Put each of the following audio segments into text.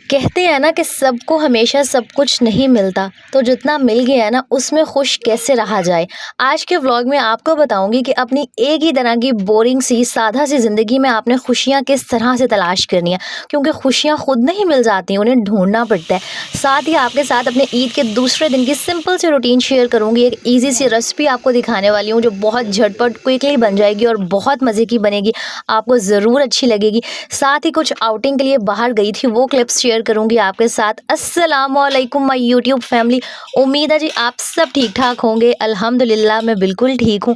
कहते हैं ना कि सबको हमेशा सब कुछ नहीं मिलता, तो जितना मिल गया है ना उसमें खुश कैसे रहा जाए। आज के व्लॉग में आपको बताऊंगी कि अपनी एक ही तरह की बोरिंग सी सादा सी ज़िंदगी में आपने खुशियाँ किस तरह से तलाश करनी है, क्योंकि खुशियाँ खुद नहीं मिल जाती, उन्हें ढूंढना पड़ता है। साथ ही आपके साथ अपने ईद के दूसरे दिन की सिंपल सी रूटीन शेयर करूंगी। एक ईजी सी रेसिपी आपको दिखाने वाली हूँ जो बहुत झटपट क्विकली बन जाएगी और बहुत मज़े की बनेगी, आपको ज़रूर अच्छी लगेगी। साथ ही कुछ आउटिंग के लिए बाहर गई थी, वो क्लिप्स शेयर करूंगी आपके साथ। अस्सलामुअलैकुम माय यूट्यूब फैमिली, उम्मीद है जी आप सब ठीक ठाक होंगे। अल्हम्दुलिल्लाह मैं बिल्कुल ठीक हूँ।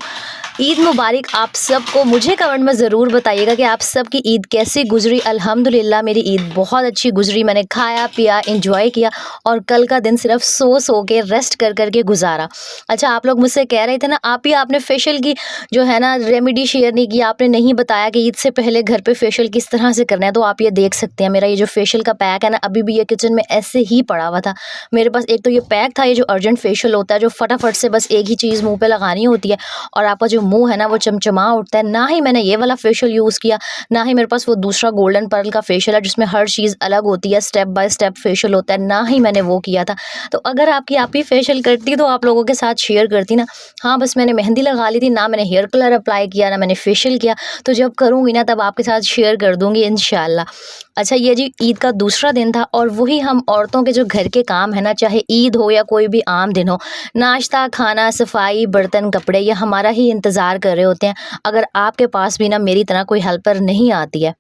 ईद मुबारक आप सबको। मुझे कमेंट में ज़रूर बताइएगा कि आप सबकी ईद कैसी गुजरी। अल्हम्दुलिल्लाह मेरी ईद बहुत अच्छी गुजरी। मैंने खाया पिया, एंजॉय किया और कल का दिन सिर्फ सो के रेस्ट कर के गुजारा। अच्छा, आप लोग मुझसे कह रहे थे ना आपने फेशियल की जो है ना रेमेडी शेयर नहीं की, आपने नहीं बताया कि ईद से पहले घर पे फेशियल किस तरह से करना है। तो आप ये देख सकते हैं, मेरा ये जो फेशियल का पैक है ना, अभी भी ये किचन में ऐसे ही पड़ा हुआ था मेरे पास। एक तो ये पैक था, ये जो अर्जेंट फेशियल होता है, जो फटाफट से बस एक ही चीज़ मुंह पे लगानी होती है और आपका जो मुंह है ना वो चमचमा उठता है। ना ही मैंने ये वाला फेशियल यूज़ किया, ना ही मेरे पास वो दूसरा गोल्डन पर्ल का फेशियल है जिसमें हर चीज़ अलग होती है, स्टेप बाय स्टेप फेशियल होता है, ना ही मैंने वो किया था। तो अगर आपकी आप ही फेशियल करती तो आप लोगों के साथ शेयर करती ना। हाँ, बस मैंने मेहंदी लगा ली थी, ना मैंने हेयर कलर अप्लाई किया, ना मैंने फेशियल किया। तो जब करूँगी ना तब आपके साथ शेयर कर दूँगी इंशाल्लाह। अच्छा, ये जी ईद का दूसरा दिन था और वही हम औरतों के जो घर के काम है ना, चाहे ईद हो या कोई भी आम दिन हो, नाश्ता, खाना, सफाई, बर्तन, कपड़े, ये हमारा ही इंतज़ार कर रहे होते हैं। अगर आपके पास भी ना मेरी तरह कोई हेल्पर नहीं आती है,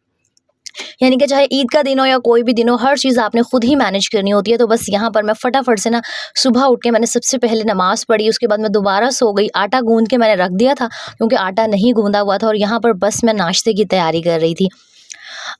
यानी कि चाहे ईद का दिन हो या कोई भी दिन हो, हर चीज़ आपने खुद ही मैनेज करनी होती है। तो बस यहाँ पर मैं फटाफट से ना सुबह उठ के मैंने सबसे पहले नमाज़ पढ़ी, उसके बाद मैं दोबारा सो गई। आटा गूँध के मैंने रख दिया था क्योंकि आटा नहीं गूँधा हुआ था और यहाँ पर बस मैं नाश्ते की तैयारी कर रही थी।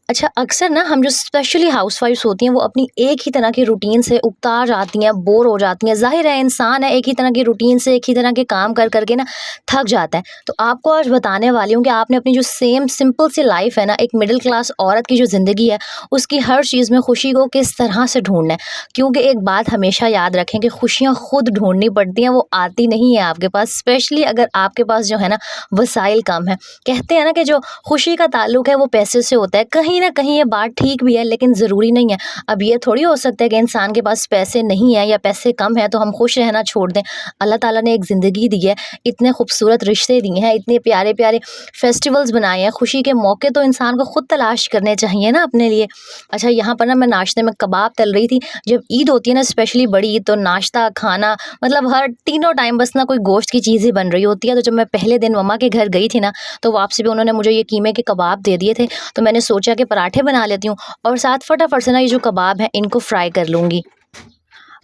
अच्छा, अक्सर ना हम जो स्पेशली हाउसवाइफ्स होती हैं वो अपनी एक ही तरह की रूटीन से उकता जाती हैं, बोर हो जाती हैं। ज़ाहिर है, इंसान है, एक ही तरह की रूटीन से एक ही तरह के काम कर के ना थक जाता है। तो आपको आज बताने वाली हूँ कि आपने अपनी जो सेम सिंपल सी लाइफ है ना, एक मिडिल क्लास औरत की जो ज़िंदगी है, उसकी हर चीज़ में खुशी को किस तरह से ढूँढना है। क्योंकि एक बात हमेशा याद रखें कि खुशियाँ खुद ढूँढनी पड़ती हैं, वो आती नहीं है आपके पास, स्पेशली अगर आपके पास जो है ना वसाइल कम है। कहते हैं ना कि जो खुशी का ताल्लुक है वो पैसे से होता है। कहीं न कहीं ये बात ठीक भी है, लेकिन ज़रूरी नहीं है। अब ये थोड़ी हो सकता है कि इंसान के पास पैसे नहीं है या पैसे कम है तो हम खुश रहना छोड़ दें। अल्लाह ताला ने एक ज़िंदगी दी है, इतने खूबसूरत रिश्ते दिए हैं, इतने प्यारे-प्यारे फेस्टिवल्स बनाए हैं, खुशी के मौके तो इंसान को खुद तलाश करने चाहिए ना अपने लिए। अच्छा, यहाँ पर ना मैं नाश्ते में कबाब तल रही थी। जब ईद होती है ना, स्पेशली बड़ी ईद, तो नाश्ता, खाना, मतलब हर तीनों टाइम बस ना कोई गोश्त की चीज़ ही बन रही होती है। तो जब मैं पहले दिन मम्मा के घर गई थी ना, तो वापसी पे उन्होंने मुझे ये कीमे के कबाब दे दिए थे। तो मैंने सोचा कि पराठे बना लेती हूँ और साथ फटाफट से ना ये जो कबाब हैं इनको फ्राई कर लूँगी।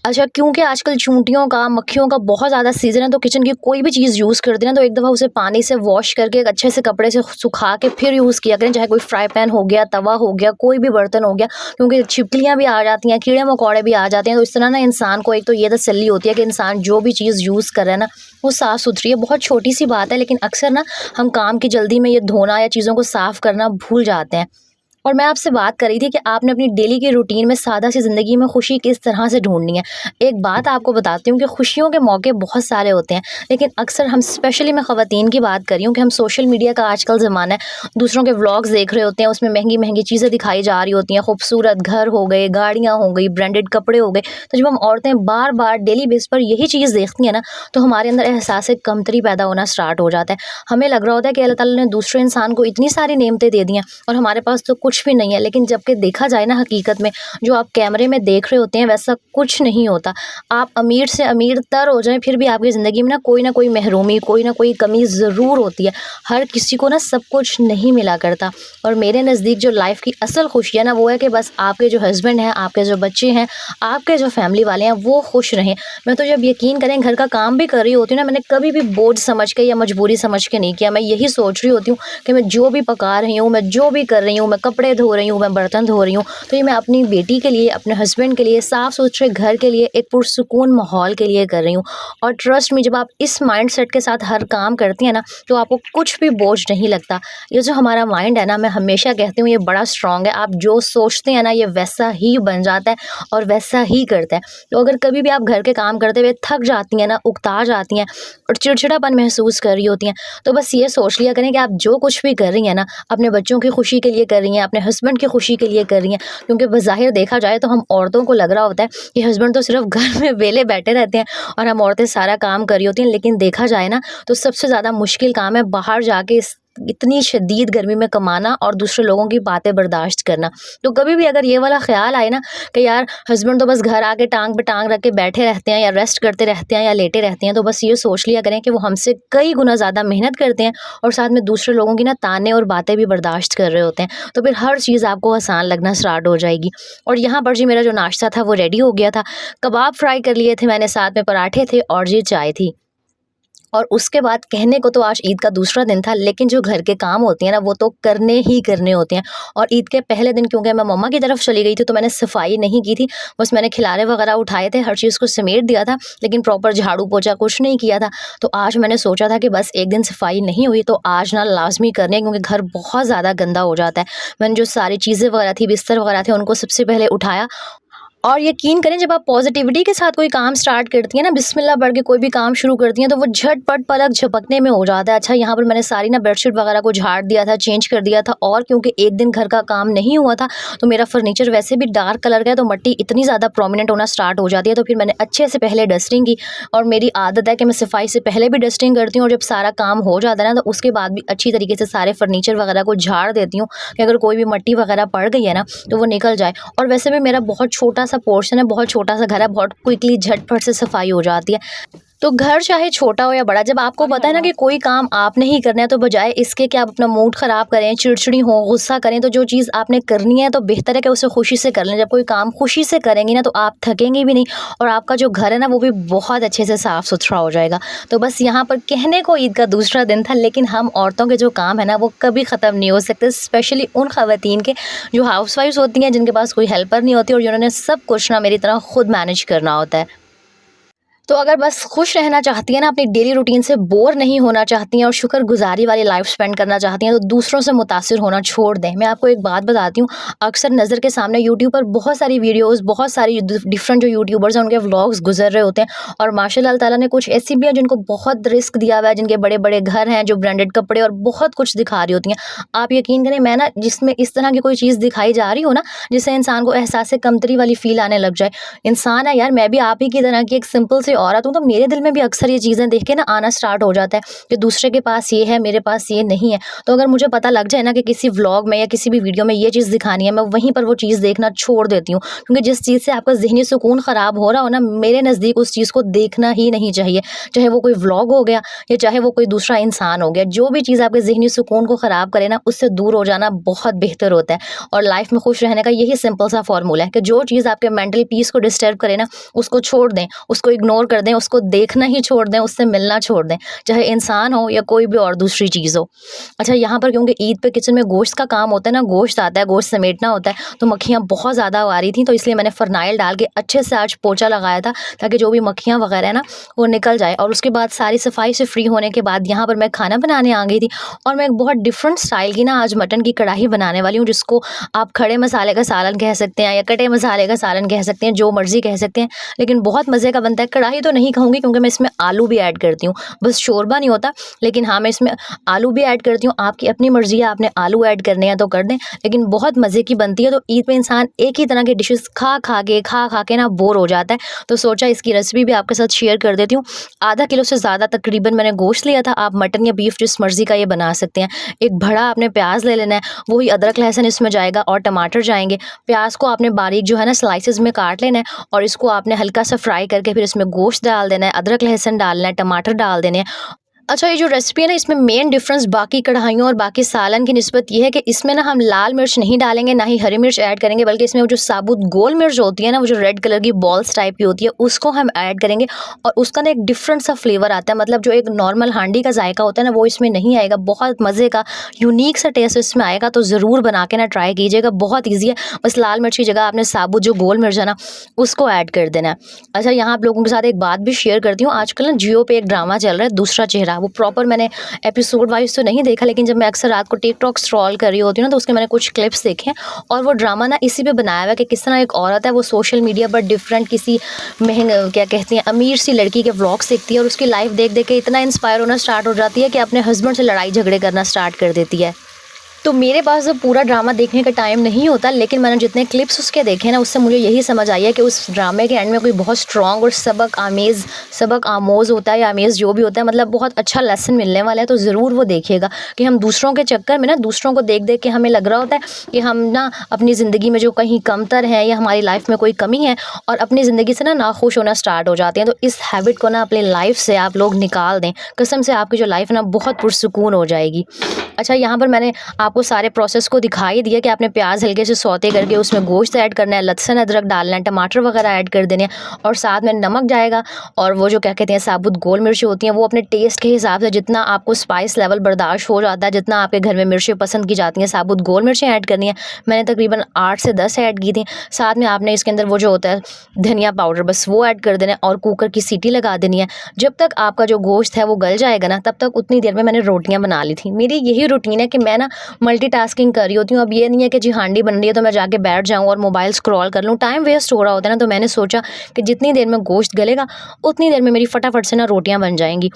अच्छा, क्योंकि आजकल चूंटियों का, मक्खियों का बहुत ज़्यादा सीज़न है, तो किचन की कोई भी चीज़ यूज़ करते हैं तो एक दफ़ा उसे पानी से वॉश करके एक अच्छे से कपड़े से सुखा के फिर यूज़ किया करें। चाहे कोई फ्राई पैन हो गया, तवा हो गया, कोई भी बर्तन हो गया, क्योंकि छिपकलियाँ भी आ जाती हैं, कीड़े मकोड़े भी आ जाते हैं। तो इस तरह ना इंसान को एक तो ये तसल्ली होती है कि इंसान जो भी चीज़ यूज़ कर रहा है ना वो साफ़ सुथरी है। बहुत छोटी सी बात है, लेकिन अक्सर ना हम काम की जल्दी में ये धोना या चीज़ों को साफ़ करना भूल जाते हैं। और मैं आपसे बात कर रही थी कि आपने अपनी डेली की रूटीन में सादा सी ज़िंदगी में खुशी किस तरह से ढूँढनी है। एक बात आपको बताती हूँ कि खुशियों के मौके बहुत सारे होते हैं, लेकिन अक्सर हम, स्पेशली मैं ख़वातीन की बात कर रही हूँ, कि हम सोशल मीडिया का आजकल ज़माना है, दूसरों के व्लॉग्स देख रहे होते हैं, उसमें महँगी-महँगी चीज़ें दिखाई जा रही होती हैं, खूबसूरत घर हो गए, गाड़ियाँ हो गई, ब्रांडेड कपड़े हो गए। तो जब हम औरतें बार-बार डेली बेस पर यही चीज़ देखती हैं ना, तो हमारे अंदर एहसास कमतरी पैदा होना स्टार्ट हो जाता है। हमें लग रहा होता है कि अल्लाह ताला ने दूसरे इंसान को इतनी सारी नेमतें दे दी हैं और हमारे पास तो कुछ भी नहीं है। लेकिन जबकि देखा जाए ना, हकीकत में जो आप कैमरे में देख रहे होते हैं वैसा कुछ नहीं होता। आप अमीर से अमीर तर हो जाएँ, फिर भी आपकी ज़िंदगी में ना कोई महरूमी, कोई ना कोई कमी ज़रूर होती है। हर किसी को ना सब कुछ नहीं मिला करता। और मेरे नज़दीक जो लाइफ़ की असल खुशी है ना, वो है कि बस आपके जो हस्बैंड हैं, आपके जो बच्चे हैं, आपके जो फैमिली वाले हैं, वो खुश रहें। मैं तो जब, यकीन करें, घर का काम भी कर रही होती हूँ ना, मैंने कभी भी बोझ समझ के या मजबूरी समझ के नहीं किया। मैं यही सोच रही होती हूँ कि मैं जो भी पका रही हूँ, मैं जो भी कर रही हूँ, मैं कपड़े धो रही हूँ, मैं बर्तन धो रही हूँ, तो ये मैं अपनी बेटी के लिए, अपने हस्बैंड के लिए, साफ़ सुथरे घर के लिए, एक पुरसुकून माहौल के लिए कर रही हूँ। और ट्रस्ट मी, जब आप इस माइंडसेट के साथ हर काम करती हैं ना, तो आपको कुछ भी बोझ नहीं लगता। ये जो हमारा माइंड है ना, मैं हमेशा कहती हूँ, ये बड़ा स्ट्रॉन्ग है। आप जो सोचते हैं ना, ये वैसा ही बन जाता है और वैसा ही करता है। तो अगर कभी भी आप घर के काम करते हुए थक जाती हैं ना, उकता जाती हैं और चिड़चिड़ापन महसूस कर रही होती हैं, तो बस ये सोच लिया करें कि आप जो कुछ भी कर रही हैं ना, अपने बच्चों की खुशी के लिए कर रही हैं, अपने हस्बैंड की खुशी के लिए कर रही हैं। क्योंकि बज़ाहिर देखा जाए तो हम औरतों को लग रहा होता है कि हस्बैंड तो सिर्फ घर में वेले बैठे रहते हैं और हम औरतें सारा काम कर रही होती हैं, लेकिन देखा जाए ना तो सबसे ज़्यादा मुश्किल काम है बाहर जाके इतनी शदीद गर्मी में कमाना और दूसरे लोगों की बातें बर्दाश्त करना। तो कभी भी अगर ये वाला ख्याल आए ना कि यार हस्बैंड तो बस घर आके टांग पे टांग रख के बैठे रहते हैं या रेस्ट करते रहते हैं या लेटे रहते हैं, तो बस ये सोच लिया करें कि वो हमसे कई गुना ज़्यादा मेहनत करते हैं और साथ में दूसरे लोगों की ना ताने और बातें भी बर्दाश्त कर रहे होते हैं। तो फिर हर चीज़ आपको आसान लगना स्टार्ट हो जाएगी। और यहाँ पर जी मेरा जो नाश्ता था वो रेडी हो गया था। कबाब फ्राई कर लिए थे मैंने, साथ में पराठे थे और ये चाय थी। और उसके बाद कहने को तो आज ईद का दूसरा दिन था, लेकिन जो घर के काम होते हैं ना वो तो करने ही करने होते हैं। और ईद के पहले दिन क्योंकि मैं मम्मा की तरफ चली गई थी तो मैंने सफाई नहीं की थी, बस मैंने खिलारे वगैरह उठाए थे, हर चीज़ को समेट दिया था, लेकिन प्रॉपर झाड़ू पोछा कुछ नहीं किया था। तो आज मैंने सोचा था कि बस एक दिन सफाई नहीं हुई तो आज ना लाजमी करनी है, क्योंकि घर बहुत ज़्यादा गंदा हो जाता है। मैंने जो सारी चीज़ें वगैरह थी, बिस्तर वगैरह थे, उनको सबसे पहले उठाया। और यकीन करें जब आप पॉजिटिविटी के साथ कोई काम स्टार्ट करती हैं ना, बिस्मिल्लाह पढ़ के कोई भी काम शुरू करती हैं, तो वो झटपट पलक झपकने में हो जाता है। अच्छा, यहाँ पर मैंने सारी ना बेडशीट वगैरह को झाड़ दिया था, चेंज कर दिया था। और क्योंकि एक दिन घर का काम नहीं हुआ था तो मेरा फर्नीचर वैसे भी डार्क कलर का है, तो मिट्टी इतनी ज़्यादा प्रोमिनेंट होना स्टार्ट हो जाती है। तो फिर मैंने अच्छे से पहले डस्टिंग की। और मेरी आदत है कि मैं सफाई से पहले भी डस्टिंग करती हूँ, और जब सारा काम हो जाता है ना तो उसके बाद भी अच्छी तरीके से सारे फर्नीचर वगैरह को झाड़ देती हूँ कि अगर कोई भी मिट्टी वगैरह पड़ गई है ना तो वो निकल जाए। और वैसे भी मेरा बहुत छोटा सा पोर्शन है, बहुत छोटा सा घर है, बहुत क्विकली झटपट से सफाई हो जाती है। तो घर चाहे छोटा हो या बड़ा, जब आपको पता है ना कि कोई काम आपने ही करना है, तो बजाय इसके कि आप अपना मूड ख़राब करें, चिड़चिड़ी हो, गुस्सा करें, तो जो चीज़ आपने करनी है तो बेहतर है कि उसे खुशी से कर लें। जब कोई काम खुशी से करेंगी ना तो आप थकेंगी भी नहीं, और आपका जो घर है ना वो भी बहुत अच्छे से साफ़ सुथरा हो जाएगा। तो बस यहाँ पर कहने को ईद का दूसरा दिन था, लेकिन हम औरतों के जो काम है ना वो कभी ख़त्म नहीं हो सकते, स्पेशली उन ख़वातीन के जो हाउसवाइफ्स होती हैं, जिनके पास कोई हेल्पर नहीं होती और जिन्होंने सब कुछ ना मेरी तरह खुद मैनेज करना होता है। तो अगर बस खुश रहना चाहती हैं ना, अपनी डेली रूटीन से बोर नहीं होना चाहती हैं और शुक्रगुज़ारी वाली लाइफ स्पेंड करना चाहती हैं, तो दूसरों से मुतासिर होना छोड़ दें। मैं आपको एक बात बताती हूँ, अक्सर नज़र के सामने यूट्यूब पर बहुत सारी वीडियोज़, बहुत सारी डिफरेंट जो यूट्यूबर्स हैं उनके व्लॉग्स गुजर रहे होते हैं, और माशाल्लाह ताला ने कुछ ऐसी भी हैं जिनको बहुत रिस्क दिया हुआ है, जिनके बड़े बड़े घर हैं, जो ब्रांडेड कपड़े और बहुत कुछ दिखा रही होती हैं। आप यकीन करें, मैं ना जिसमें इस तरह की कोई चीज़ दिखाई जा रही हो ना जिससे इंसान को एहसास कमतरी वाली फील आने लग जाए, इंसान है यार, मैं भी आप ही की तरह की एक सिंपल सी औरत हूँ, तो मेरे दिल में भी अक्सर ये चीज़ें देख के ना आना स्टार्ट हो जाता है कि दूसरे के पास ये है, मेरे पास ये नहीं है। तो अगर मुझे पता लग जाए ना कि किसी व्लॉग में या किसी भी वीडियो में ये चीज़ दिखानी है, मैं वहीं पर वो चीज़ देखना छोड़ देती हूँ, क्योंकि जिस चीज़ से आपका ज़हनी सुकून ख़राब हो रहा हो ना, मेरे नज़दीक उस चीज़ को देखना ही नहीं चाहिए। चाहे वो कोई व्लॉग हो गया या चाहे वो कोई दूसरा इंसान हो गया, जो भी चीज़ आपके ज़हनी सुकून को ख़राब करे ना, उससे दूर हो जाना बहुत बेहतर होता है। और लाइफ में खुश रहने का यही सिंपल सा फॉर्मूला है कि जो चीज़ आपके मेंटल पीस को डिस्टर्ब करे ना, उसको छोड़ दें, उसको इग्नोर कर दें, उसको देखना ही छोड़ दें, उससे मिलना छोड़ दें, चाहे इंसान हो या कोई भी और दूसरी चीज़ हो। अच्छा, यहाँ पर क्योंकि ईद पे किचन में गोश्त का काम होता है ना, गोश्त आता है, गोश्त समेटना होता है, तो मक्खियाँ बहुत ज़्यादा आ रही थी, तो इसलिए मैंने फ़रनाइल डाल के अच्छे से आज पोंछा लगाया था, ताकि जो भी मक्खियाँ वगैरह है ना वो निकल जाए। और उसके बाद सारी सफाई से फ्री होने के बाद यहाँ पर मैं खाना बनाने आ गई थी, और मैं एक बहुत डिफरेंट स्टाइल की ना आज मटन की कढ़ाई बनाने वाली हूँ, जिसको आप खड़े मसाले का सालन कह सकते हैं या कटे मसाले का सालन कह सकते हैं, जो मर्जी कह सकते हैं, लेकिन बहुत मज़े का बनता है। कढ़ाई तो नहीं कहूँगी क्योंकि मैं इसमें आलू भी ऐड करती हूँ, बस शोरबा नहीं होता, लेकिन हाँ मैं इसमें आलू भी ऐड करती हूँ। आपकी अपनी मर्जी है, आपने आलू ऐड करने हैं तो कर दें, लेकिन बहुत मज़े की बनती है। तो ईद पे इंसान एक ही तरह के डिशेस खा खा के ना बोर हो जाता है, तो सोचा इसकी रेसिपी भी आपके साथ शेयर कर देती हूँ। आधा किलो से ज़्यादा तकरीबन मैंने गोश्त लिया था, आप मटन या बीफ जिस मर्जी का ये बना सकते हैं। एक बड़ा आपने प्याज ले लेना है, वही अदरक लहसुन इसमें जाएगा और टमाटर जाएंगे। प्याज को आपने बारीक जो है ना स्लाइसेस में काट लेना है, और इसको आपने हल्का सा फ्राई करके फिर इसमें गोश्त डाल देना है, अदरक लहसुन डालना है, टमाटर डाल देने हैं। अच्छा, ये जो रेसिपी है ना, इसमें मेन डिफरेंस बाकी कढ़ाइयों और बाकी सालन की निस्बत ये है कि इसमें ना हम लाल मिर्च नहीं डालेंगे, ना ही हरी मिर्च ऐड करेंगे, बल्कि इसमें वो जो साबुत गोल मिर्च होती है ना, वो जो रेड कलर की बॉल्स टाइप की होती है, उसको हम ऐड करेंगे। और उसका ना एक डिफरेंट सा फ्लेवर आता है, मतलब जो एक नॉर्मल हांडी का जायका होता है ना वो इसमें नहीं आएगा, बहुत मज़े का यूनिक सा टेस्ट इसमें आएगा। तो ज़रूर बना के ना ट्राई कीजिएगा, बहुत ईजी है। बस लाल मिर्च की जगह आपने साबुत जो गोल मिर्च है ना उसको ऐड कर देना है। अच्छा, यहाँ आप लोगों के साथ एक बात भी शेयर करती हूँ। आजकल ना जियो पे एक ड्रामा चल रहा है, दूसरा चेहरा। वो प्रॉपर मैंने एपिसोड वाइज तो नहीं देखा, लेकिन जब मैं अक्सर रात को टिकटॉक स्क्रॉल कर रही होती हूँ ना, तो उसके मैंने कुछ क्लिप्स देखे, और वो ड्रामा ना इसी पे बनाया हुआ है कि किस तरह एक औरत है वो सोशल मीडिया पर डिफरेंट किसी क्या कहती हैं अमीर सी लड़की के व्लॉग्स देखती है, और उसकी लाइफ देख देख के इतना इंस्पायर होना स्टार्ट हो जाती है कि अपने हस्बैंड से लड़ाई झगड़े करना स्टार्ट कर देती है। तो मेरे पास तो पूरा ड्रामा देखने का टाइम नहीं होता, लेकिन मैंने जितने क्लिप्स उसके देखे ना, उससे मुझे यही समझ आई है कि उस ड्रामे के एंड में कोई बहुत स्ट्रॉन्ग और सबक आमोज़ होता है या आमेज़ जो भी होता है, मतलब बहुत अच्छा लेसन मिलने वाला है। तो ज़रूर वो देखिएगा कि हम दूसरों के चक्कर में ना, दूसरों को देख देख के हमें लग रहा होता है कि हम ना अपनी ज़िंदगी में जो कहीं कमतर हैं या हमारी लाइफ में कोई कमी है, और अपनी ज़िंदगी से ना नाखुश होना स्टार्ट हो जाते हैं। तो इस हैबिट को ना अपनी लाइफ से आप लोग निकाल दें, कसम से आपकी जो लाइफ है ना बहुत पुरसुकून हो जाएगी। अच्छा, यहाँ पर मैंने आपको सारे प्रोसेस को दिखा ही दिया कि आपने प्याज हल्के से सौते करके उसमें गोश्त ऐड करना है, लहसुन अदरक डालना है, टमाटर वगैरह ऐड कर देने हैं, और साथ में नमक जाएगा, और वो जो क्या कहते हैं साबुत गोल मिर्च होती हैं, वो अपने टेस्ट के हिसाब से जितना आपको स्पाइस लेवल बर्दाश्त हो जाता है, जितना आपके घर में मिर्चें पसंद की जाती हैं, साबुत गोल मिर्चें ऐड करनी है। मैंने तकरीबन 8 से 10 ऐड की थी। साथ में आपने इसके अंदर वो जो होता है धनिया पाउडर, बस वो ऐड कर देना है, और कुकर की सीटी लगा देनी है। जब तक आपका जो गोश्त है वो गल जाएगा ना, तब तक उतनी देर में मैंने रोटियां बना ली थी। मेरी यही रूटीन है कि मैं ना मल्टीटास्किंग कर रही होती हूँ। अब ये नहीं है कि जी हांडी बन रही है तो मैं जाके बैठ जाऊँ और मोबाइल स्क्रॉल कर लूँ, टाइम वेस्ट हो रहा होता है ना। तो मैंने सोचा कि जितनी देर में गोश्त गलेगा उतनी देर में मेरी फटाफट से ना रोटियां बन जाएंगी।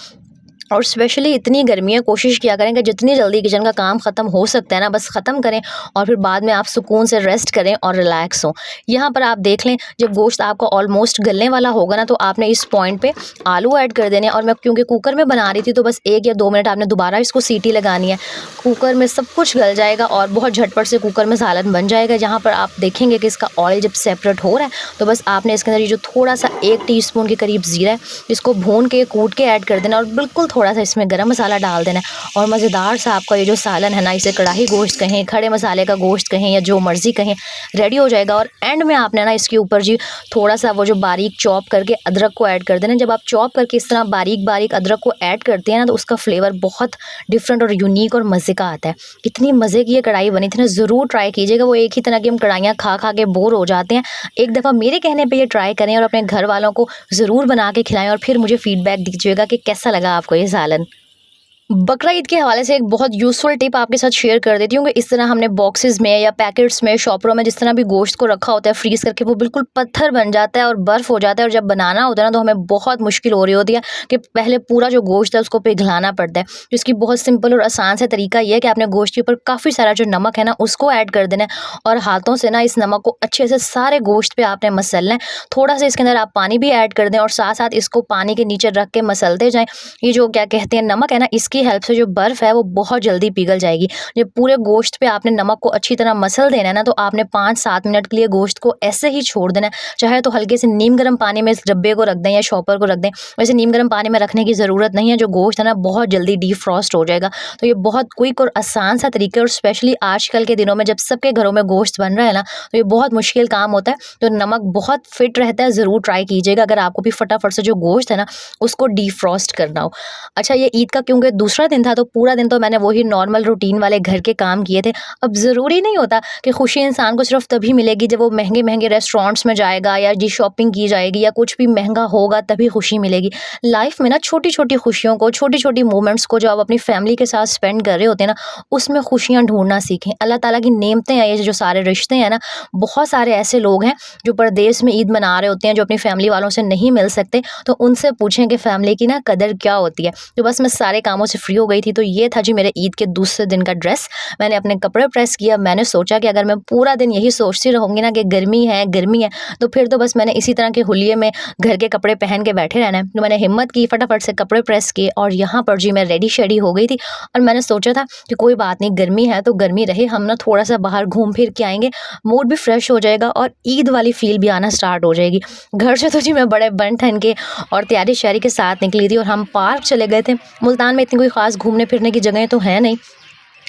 और स्पेशली इतनी गर्मी है, कोशिश किया करें कि जितनी जल्दी किचन का काम ख़त्म हो सकता है ना, बस ख़त्म करें, और फिर बाद में आप सुकून से रेस्ट करें और रिलैक्स हों। यहाँ पर आप देख लें, जब गोश्त आपका ऑलमोस्ट गलने वाला होगा ना, तो आपने इस पॉइंट पे आलू ऐड कर देने। और मैं क्योंकि कुकर में बना रही थी, तो बस 1 या 2 मिनट आपने दोबारा इसको सीटी लगानी है। कुकर में सब कुछ गल जाएगा और बहुत झटपट से कुकर में सालन बन जाएगा। जहाँ पर आप देखेंगे कि इसका ऑयल जब सेपरेट हो रहा है, तो बस आपने इसके अंदर ये जो थोड़ा सा 1 टीस्पून के करीब ज़ीरा है, इसको भून के कूट के ऐड कर देना, और बिल्कुल थोड़ा सा इसमें गरम मसाला डाल देना है। और मज़ेदार सा आपका ये जो सालन है ना, इसे कढ़ाई गोश्त कहें, खड़े मसाले का गोश्त कहें, या जो मर्ज़ी कहें, रेडी हो जाएगा। और एंड में आपने ना इसके ऊपर जी थोड़ा सा वो जो बारीक चॉप करके अदरक को ऐड कर देना। जब आप चॉप करके इस तरह बारीक बारीक अदरक को ऐड करते हैं ना, तो उसका फ्लेवर बहुत डिफरेंट और यूनिक और मज़े का आता है। इतनी मज़े की ये कढ़ाई बनी थी ना, ज़रूर ट्राई कीजिएगा। वो एक ही तरह की हम कढ़ाइयाँ खा खा के बोर हो जाते हैं। एक दफ़ा मेरे कहने पे ये ट्राई करें और अपने घर वालों को ज़रूर बना के खिलाएं, और फिर मुझे फीडबैक दीजिएगा कि कैसा लगा आपको ये सालन। बकरा ईद के हवाले से एक बहुत यूज़फुल टिप आपके साथ शेयर कर देती हूँ कि इस तरह हमने बॉक्सेस में या पैकेट्स में, शॉपरों में जिस तरह भी गोश्त को रखा होता है फ्रीज़ करके, वो बिल्कुल पत्थर बन जाता है और बर्फ़ हो जाता है। और जब बनाना होता है ना, तो हमें बहुत मुश्किल हो रही होती है कि पहले पूरा जो गोश्त है उसको पिघलाना पड़ता है। तो इसकी बहुत सिंपल और आसान सा तरीका ये है कि आपने गोश्त के ऊपर काफ़ी सारा जो नमक है ना, उसको ऐड कर देना है, और हाथों से ना इस नमक को अच्छे से सारे गोश्त पे आपने मसलना है। थोड़ा सा इसके अंदर आप पानी भी ऐड कर दें, और साथ साथ इसको पानी के नीचे रख के मसलते जाएँ। ये जो क्या कहते हैं नमक है ना, इसकी हेल्प से जो बर्फ़ है वो बहुत जल्दी पिघल जाएगी। जब पूरे गोश्त पे आपने नमक को अच्छी तरह मसल देना है ना, तो आपने 5-7 मिनट के लिए गोश्त को ऐसे ही छोड़ देना है। चाहे तो हल्के से नीम गर्म पानी में इस डब्बे को रख दें या शॉपर को रख दें। वैसे नीम गर्म पानी में रखने की ज़रूरत नहीं है, जो गोश्त है ना बहुत जल्दी डीफ्रॉस्ट हो जाएगा। तो ये बहुत क्विक और आसान सा तरीका है, और स्पेशली आजकल के दिनों में जब सबके घरों में गोश्त बन रहा है ना, तो ये बहुत मुश्किल काम होता है। तो नमक बहुत फिट रहता है, ज़रूर ट्राई कीजिएगा अगर आपको भी फटाफट से जो गोश्त है ना उसको डीफ्रॉस्ट करना हो। अच्छा, ये ईद का क्योंकि दूसरा दिन था, तो पूरा दिन तो मैंने वही नॉर्मल रूटीन वाले घर के काम किए थे। अब ज़रूरी नहीं होता कि खुशी इंसान को सिर्फ तभी मिलेगी जब वो महंगे महंगे रेस्टोरेंट्स में जाएगा, या जी शॉपिंग की जाएगी, या कुछ भी महंगा होगा तभी खुशी मिलेगी। लाइफ में ना छोटी छोटी खुशियों को, छोटी छोटी मोमेंट्स को जो आप अपनी फैमिली के साथ स्पेंड कर रहे होते हैं ना, उसमें खुशियाँ ढूंढना सीखें। अल्लाह ताला की नेमतें हैं ये, जो सारे रिश्ते हैं ना। बहुत सारे ऐसे लोग हैं जो परदेश में ईद मना रहे होते हैं, जो अपनी फैमिली वालों से नहीं मिल सकते, तो उनसे पूछें कि फैमिली की ना कदर क्या होती है। तो बस मैं सारे कामों से फ्री हो गई थी, तो ये था जी मेरे ईद के दूसरे दिन का ड्रेस। मैंने अपने कपड़े प्रेस किया। मैंने सोचा कि अगर मैं पूरा दिन यही सोचती रहूँगी ना कि गर्मी है, तो फिर तो बस मैंने इसी तरह के हुलिये में घर के कपड़े पहन के बैठे रहना है। तो मैंने हिम्मत की, फटाफट से कपड़े प्रेस किए, और यहाँ पर जी मैं रेडी शेडी हो गई थी। और मैंने सोचा था कि कोई बात नहीं, गर्मी है तो गर्मी रहे, हम ना थोड़ा सा बाहर घूम फिर के आएंगे, मूड भी फ्रेश हो जाएगा और ईद वाली फील भी आना स्टार्ट हो जाएगी। घर से तो जी मैं बड़े बन ठन के और तैयारी शैयारी के साथ निकली थी, और हम पार्क चले गए थे। मुल्तान में इतनी कोई ख़ास घूमने फिरने की जगह तो है नहीं।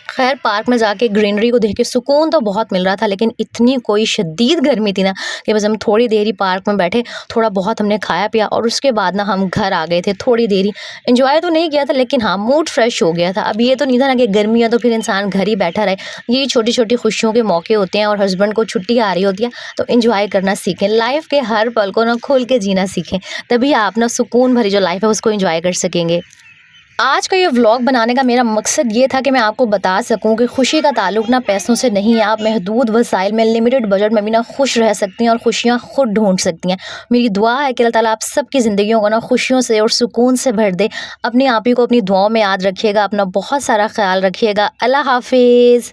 खैर, पार्क में जाके ग्रीनरी को देख के सुकून तो बहुत मिल रहा था, लेकिन इतनी कोई शदीद गर्मी थी ना कि बस हम थोड़ी देर ही पार्क में बैठे, थोड़ा बहुत हमने खाया पिया, और उसके बाद ना हम घर आ गए थे। थोड़ी देर ही एंजॉय तो नहीं किया था, लेकिन हाँ मूड फ्रेश हो गया था। अब ये तो नहीं था ना कि गर्मी है तो फिर इंसान घर ही बैठा रहे। ये छोटी छोटी खुशियों के मौके होते हैं, और हस्बैंड को छुट्टी आ रही होती है, तो एंजॉय करना सीखें। लाइफ के हर पल को ना खोल के जीना सीखें, तभी आप ना सुकून भरी जो लाइफ है उसको एंजॉय कर सकेंगे। आज का ये व्लॉग बनाने का मेरा मकसद ये था कि मैं आपको बता सकूं कि खुशी का ताल्लुक ना पैसों से नहीं है। आप महदूद वसाइल में, लिमिटेड बजट में भी ना खुश रह सकती हैं और खुशियां खुद ढूंढ सकती हैं। मेरी दुआ है कि अल्लाह ताला आप सबकी ज़िंदगियों को ना खुशियों से और सुकून से भर दे। अपनी आप ही को अपनी दुआओं में याद रखिएगा, अपना बहुत सारा ख्याल रखिएगा। अल्लाह हाफिज़।